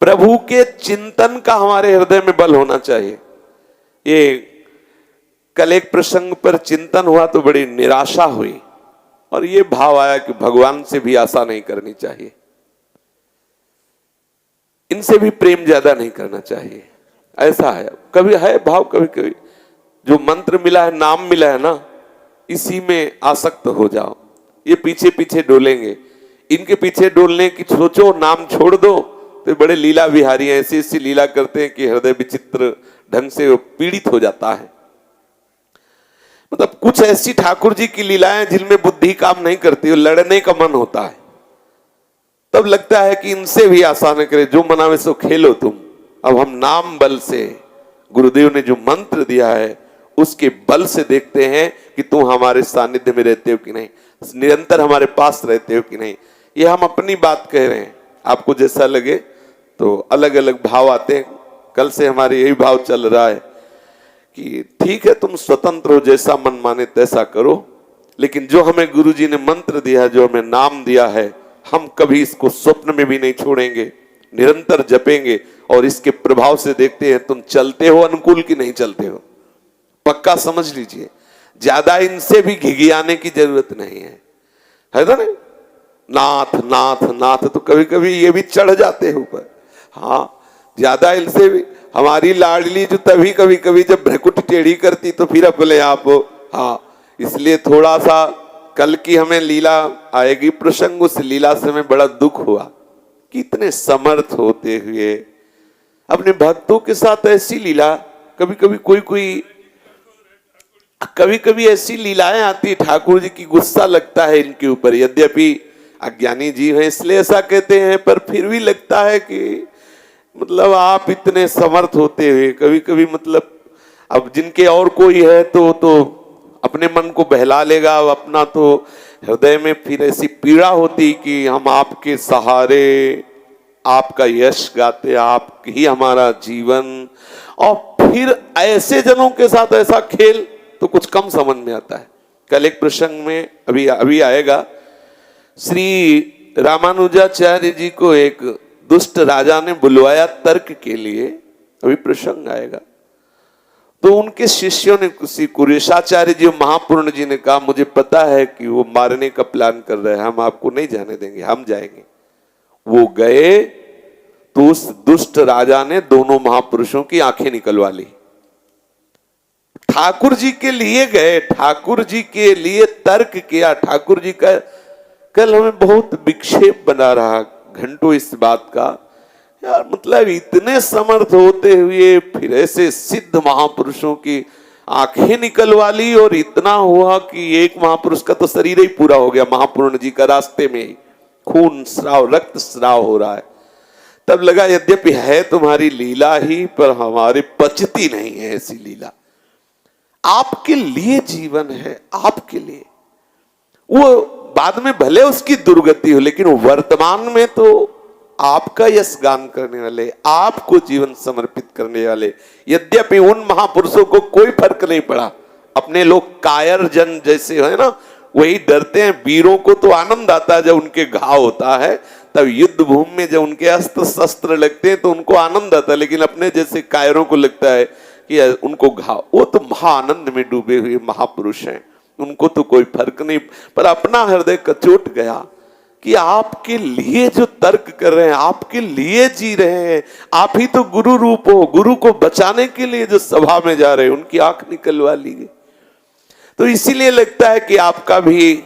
प्रभु के चिंतन का हमारे हृदय में बल होना चाहिए। ये कल एक प्रसंग पर चिंतन हुआ तो बड़ी निराशा हुई और ये भाव आया कि भगवान से भी आशा नहीं करनी चाहिए, इनसे भी प्रेम ज्यादा नहीं करना चाहिए। ऐसा है, कभी है भाव, कभी कभी जो मंत्र मिला है, नाम मिला है ना, इसी में आसक्त हो जाओ। ये पीछे पीछे डोलेंगे, इनके पीछे डोलने की सोचो, नाम छोड़ दो तो बड़े लीला विहारी हैं, ऐसी ऐसी लीला करते हैं कि हृदय विचित्र ढंग से पीड़ित हो जाता है। मतलब कुछ ऐसी ठाकुर जी की लीलाएं जिनमें बुद्धि काम नहीं करती, लड़ने का मन होता है, तब लगता है कि इनसे भी आसान करे, जो मनावे सो खेलो तुम। अब हम नाम बल से, गुरुदेव ने जो मंत्र दिया है उसके बल से देखते हैं कि तुम हमारे सानिध्य में रहते हो कि नहीं, निरंतर हमारे पास रहते हो कि नहीं। ये हम अपनी बात कह रहे हैं, आपको जैसा लगे तो अलग अलग भाव आते हैं। कल से हमारे यही भाव चल रहा है कि ठीक है, तुम स्वतंत्र हो, जैसा मन माने तैसा करो, लेकिन जो हमें गुरुजी ने मंत्र दिया है, जो हमें नाम दिया है, हम कभी इसको स्वप्न में भी नहीं छोड़ेंगे, निरंतर जपेंगे और इसके प्रभाव से देखते हैं तुम चलते हो अनुकूल कि नहीं चलते हो। पक्का समझ लीजिए, ज्यादा इनसे भी घिघियाने की जरूरत नहीं है ना। नाथ नाथ नाथ तो कभी कभी ये भी चढ़ जाते हैं ऊपर। हाँ, ज्यादा इनसे भी हमारी लाडली जो तभी कभी कभी जब भ्रकुट टेढ़ी करती तो फिर अपने आप, हाँ, इसलिए थोड़ा सा कल की हमें लीला आएगी प्रसंग, उस लीला से हमें बड़ा दुख हुआ कि इतने समर्थ होते हुए अपने भक्तों के साथ ऐसी लीला, कभी कभी ऐसी लीलाएं आती है, ठाकुर जी की गुस्सा लगता है इनके ऊपर, यद्यपि अज्ञानी जीव है इसलिए ऐसा कहते हैं, पर फिर भी लगता है कि मतलब आप इतने समर्थ होते हुए कभी कभी, मतलब अब जिनके और कोई है तो अपने मन को बहला लेगा, अब अपना तो हृदय में फिर ऐसी पीड़ा होती कि हम आपके सहारे, आपका यश गाते, आप ही हमारा जीवन। और फिर ऐसे जनों के साथ ऐसा खेल तो कुछ कम समझ में आता है। कल एक प्रसंग में अभी आएगा, श्री रामानुजाचार्य जी को एक दुष्ट राजा ने बुलवाया तर्क के लिए, अभी प्रसंग आएगा। तो उनके शिष्यों ने, किसी कुरेशाचार्य जी महापूर्ण जी ने कहा, मुझे पता है कि वो मारने का प्लान कर रहे हैं, हम आपको नहीं जाने देंगे, हम जाएंगे। वो गए तो उस दुष्ट राजा ने दोनों महापुरुषों की आंखें निकलवा ली। ठाकुर जी के लिए गए, ठाकुर जी के लिए तर्क किया। ठाकुर जी का कल हमें बहुत विक्षेप बना रहा घंटों इस बात का, यार मतलब इतने समर्थ होते हुए फिर ऐसे सिद्ध महापुरुषों की आंखें निकलवा ली, और इतना हुआ कि एक महापुरुष का तो शरीर ही पूरा हो गया, महापूर्ण जी का, रास्ते में ही खून स्राव, रक्त स्राव हो रहा है। तब लगा यद्यपि है तुम्हारी लीला ही, पर हमारे पचती नहीं है ऐसी लीला। आपके लिए जीवन है, आपके लिए। वो बाद में भले उसकी दुर्गति हो, लेकिन वर्तमान में तो आपका यश गान करने वाले, आपको जीवन समर्पित करने वाले। यद्यपि उन महापुरुषों को कोई फर्क नहीं पड़ा, अपने लोग कायर जन जैसे है ना, वही डरते हैं। वीरों को तो आनंद आता है जब उनके घाव होता है, तब युद्ध भूमि में जब उनके अस्त्र शस्त्र लगते हैं तो उनको आनंद आता है, लेकिन अपने जैसे कायरों को लगता है कि उनको घाव, वो तो महाआनंद में डूबे हुए महापुरुष हैं, उनको तो कोई फर्क नहीं। पर अपना हृदय कचोट गया कि आपके लिए जो तर्क कर रहे हैं, आपके लिए जी रहे हैं, आप ही तो गुरु रूप हो, गुरु को बचाने के लिए जो सभा में जा रहे हैं, उनकी आंख निकलवा ली गई। तो इसीलिए लगता है कि आपका भी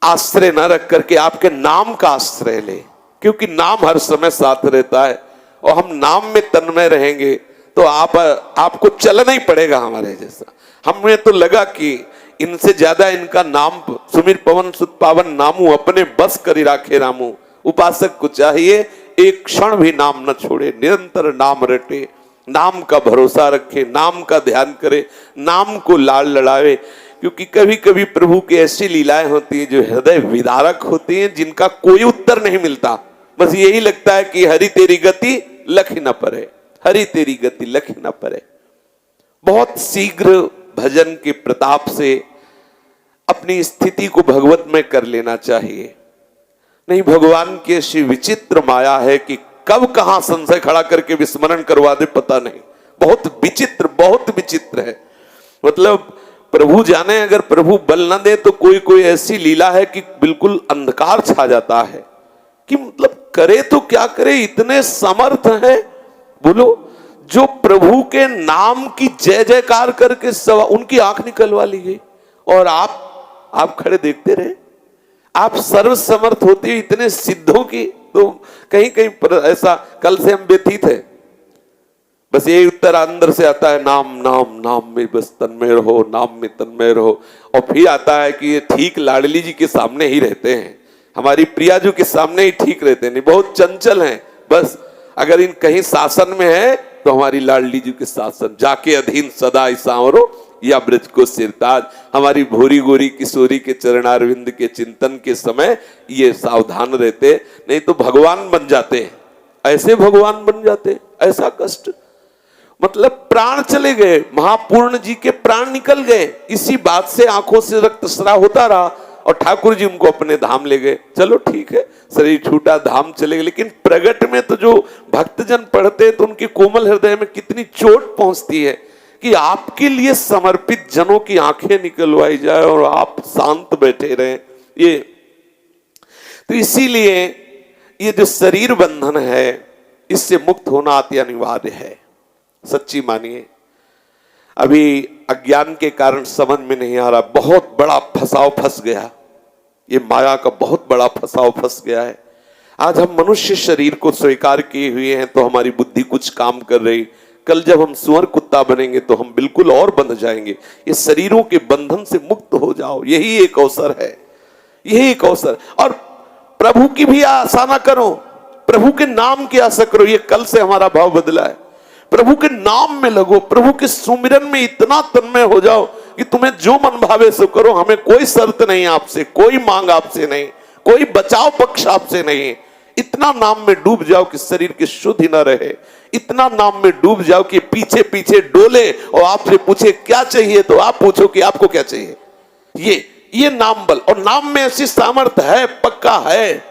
आश्रय न रख करके आपके नाम का आश्रय ले, क्योंकि नाम हर समय साथ रहता है, और हम नाम में तन्मय रहेंगे तो आपको चलना ही पड़ेगा हमारे जैसा। हमें तो लगा कि इनसे ज्यादा इनका नाम, सुमिर पवन सुत पावन नामू, अपने बस करी राखे रामू। उपासक को चाहिए एक क्षण भी नाम न छोड़े, निरंतर नाम रटे, नाम का भरोसा रखे, नाम का ध्यान करे, नाम को लाल लड़ावे। क्योंकि कभी कभी प्रभु की ऐसी लीलाएं होती हैं जो हृदय विदारक होती हैं, जिनका कोई उत्तर नहीं मिलता। बस यही लगता है कि हरि तेरी गति लख न परे, हरि तेरी गति लख न परे। बहुत शीघ्र भजन के प्रताप से अपनी स्थिति को भगवत में कर लेना चाहिए। नहीं, भगवान की ऐसी विचित्र माया है कि कब कहां संशय खड़ा करके विस्मरण करवा दे पता नहीं। बहुत विचित्र है। मतलब प्रभु जाने, अगर प्रभु बल न दे तो कोई कोई ऐसी लीला है कि बिल्कुल अंधकार छा जाता है कि मतलब करे तो क्या करे, इतने समर्थ हैं। बोलो, जो प्रभु के नाम की जय जयकार करके उनकी आंख निकलवा ली गई और आप खड़े देखते रहे। आप सर्वसमर्थ होते इतने सिद्धों की, तो कहीं कहीं ऐसा कल से हम व्यतीत है, बस ये उत्तर अंदर से आता है, नाम नाम नाम में बस तन्मय रहो, नाम में तन्मय रहो। और फिर आता है कि ये ठीक लाडली जी के सामने ही रहते हैं, हमारी प्रियाजू के सामने ही ठीक रहते हैं, नहीं बहुत चंचल हैं। बस अगर इन कहीं शासन में है तो हमारी लाडली जी के शासन, जाके अधीन सदा सांवरो या ब्रज को सिरताज। हमारी भूरी गोरी किशोरी के चरणारविंद के चिंतन के समय ये सावधान रहते, नहीं तो भगवान बन जाते हैं, ऐसे भगवान बन जाते, ऐसा कष्ट। मतलब प्राण चले गए, महापूर्ण जी के प्राण निकल गए, इसी बात से आंखों से रक्तस्राव होता रहा और ठाकुर जी उनको अपने धाम ले गए। चलो ठीक है, शरीर छूटा, धाम चले गए, लेकिन प्रगट में तो जो भक्तजन पढ़ते हैं तो उनके कोमल हृदय में कितनी चोट पहुंचती है कि आपके लिए समर्पित जनों की आंखें निकलवाई जाए और आप शांत बैठे रहे। ये तो इसीलिए ये जो शरीर बंधन है, इससे मुक्त होना अति अनिवार्य है। सच्ची मानिए, अभी अज्ञान के कारण समझ में नहीं आ रहा, बहुत बड़ा फंसाव फंस गया, ये माया का बहुत बड़ा फंसाव फंस गया है। आज हम मनुष्य शरीर को स्वीकार किए हुए हैं तो हमारी बुद्धि कुछ काम कर रही, कल जब हम सुअर कुत्ता बनेंगे तो हम बिल्कुल और बंध जाएंगे। ये शरीरों के बंधन से मुक्त हो जाओ, यही एक अवसर है, यही एक अवसर। और प्रभु की भी आशा ना करो, प्रभु के नाम की आशा करो। ये कल से हमारा भाव बदला है, प्रभु के नाम में लगो, प्रभु के सुमिरन में इतना तन्मय हो जाओ कि तुम्हें जो मन भावे सो करो, हमें कोई शर्त नहीं आपसे, कोई मांग आपसे नहीं, कोई बचाव पक्ष आपसे नहीं। इतना नाम में डूब जाओ कि शरीर की शुद्धि न रहे, इतना नाम में डूब जाओ कि पीछे पीछे डोले और आपसे पूछे क्या चाहिए तो आप पूछो कि आपको क्या चाहिए। ये नाम बल, और नाम में ऐसी सामर्थ्य है, पक्का है,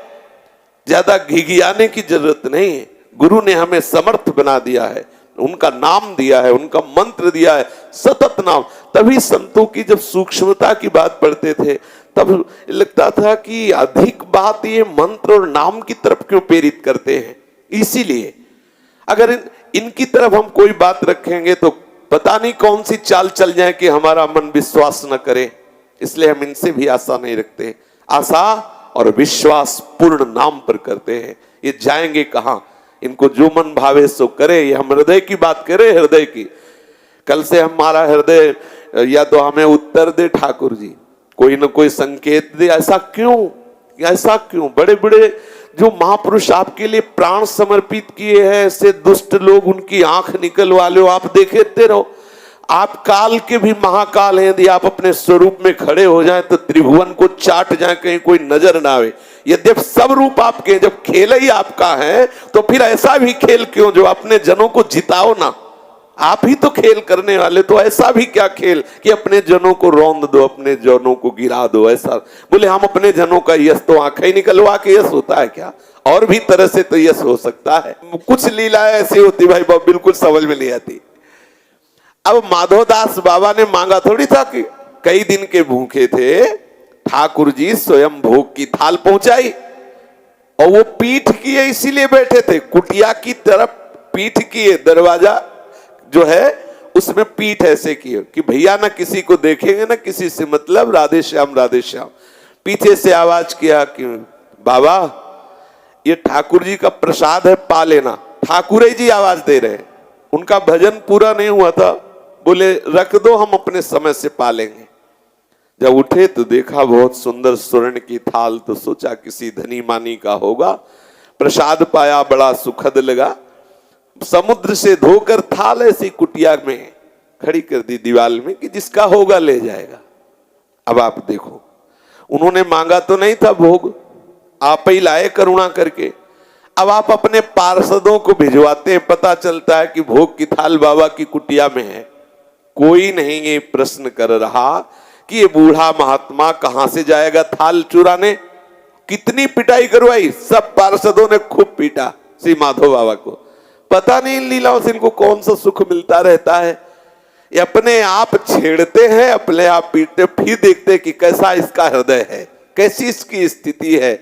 ज्यादा घिघियाने की जरूरत नहीं है। गुरु ने हमें समर्थ बना दिया है, उनका नाम दिया है, उनका मंत्र दिया है, सतत नाम। तभी संतों की जब सूक्ष्मता की बात पढ़ते थे तब लगता था कि अधिक बात ये मंत्र और नाम की तरफ क्यों प्रेरित करते हैं। इसीलिए अगर इनकी तरफ हम कोई बात रखेंगे तो पता नहीं कौन सी चाल चल जाए कि हमारा मन विश्वास न करे, इसलिए हम इनसे भी आशा नहीं रखते। आशा और विश्वास पूर्ण नाम पर करते हैं। ये जाएंगे कहां, इनको जो मन भावे सो करे। ये हम हृदय की बात करें, हृदय की। कल से हमारा हृदय या तो हमें उत्तर दे ठाकुर जी, कोई ना कोई संकेत दे। ऐसा क्यों? बड़े बड़े जो महापुरुष आपके लिए प्राण समर्पित किए हैं, ऐसे दुष्ट लोग उनकी आंख निकलवा लो, आप देखते रहो। आप काल के भी महाकाल हैं, यदि आप अपने स्वरूप में खड़े हो जाएं तो त्रिभुवन को चाट जाए, कहीं कोई नजर ना आवे। यद्यपि सब रूप आपके, जब खेल ही आपका है तो फिर ऐसा भी खेल क्यों जो अपने जनों को जिताओ ना। आप ही तो खेल करने वाले, तो ऐसा भी क्या खेल कि अपने जनों को रौंद दो, अपने जनों को गिरा दो। ऐसा बोले हम अपने जनों का यश तो आंखें निकलवा के यश होता है क्या? और भी तरह से तो यश हो सकता है। कुछ लीलाएं ऐसी होती भाई बाबा बिल्कुल समझ में नहीं आती। अब माधवदास बाबा ने मांगा थोड़ी था कि कई दिन के भूखे थे, ठाकुर जी स्वयं भोग की थाल पहुंचाई और वो पीठ किए इसीलिए बैठे थे, कुटिया की तरफ पीठ किए, दरवाजा जो है उसमें पीठ ऐसे किए कि भैया ना किसी को देखेंगे ना किसी से मतलब, राधे श्याम राधे श्याम। पीछे से आवाज किया कि बाबा ये ठाकुर जी का प्रसाद है, पा लेना। ठाकुर जी आवाज दे रहे हैं, उनका भजन पूरा नहीं हुआ था, बोले रख दो हम अपने समय से पा लेंगे। जब उठे तो देखा बहुत सुंदर स्वर्ण की थाल, तो सोचा किसी धनी मानी का होगा। प्रसाद पाया, बड़ा सुखद लगा। समुद्र से धोकर थाल ऐसी कुटिया में खड़ी कर दी दीवार में कि जिसका होगा ले जाएगा। अब आप देखो, उन्होंने मांगा तो नहीं था भोग, आप ही लाए करुणा करके। अब आप अपने पार्षदों को भिजवाते हैं, पता चलता है कि भोग की थाल बाबा की कुटिया में है। कोई नहीं ये प्रश्न कर रहा कि ये बूढ़ा महात्मा कहां से जाएगा थाल चुराने। कितनी पिटाई करवाई, सब पार्षदों ने खूब पीटा, श्री माधव बाबा को। पता नहीं इन लीलाओं से इनको कौन सा सुख मिलता रहता है। ये अपने आप छेड़ते हैं, अपने आप पीटते, फिर देखते कि कैसा इसका हृदय है, कैसी इसकी स्थिति है।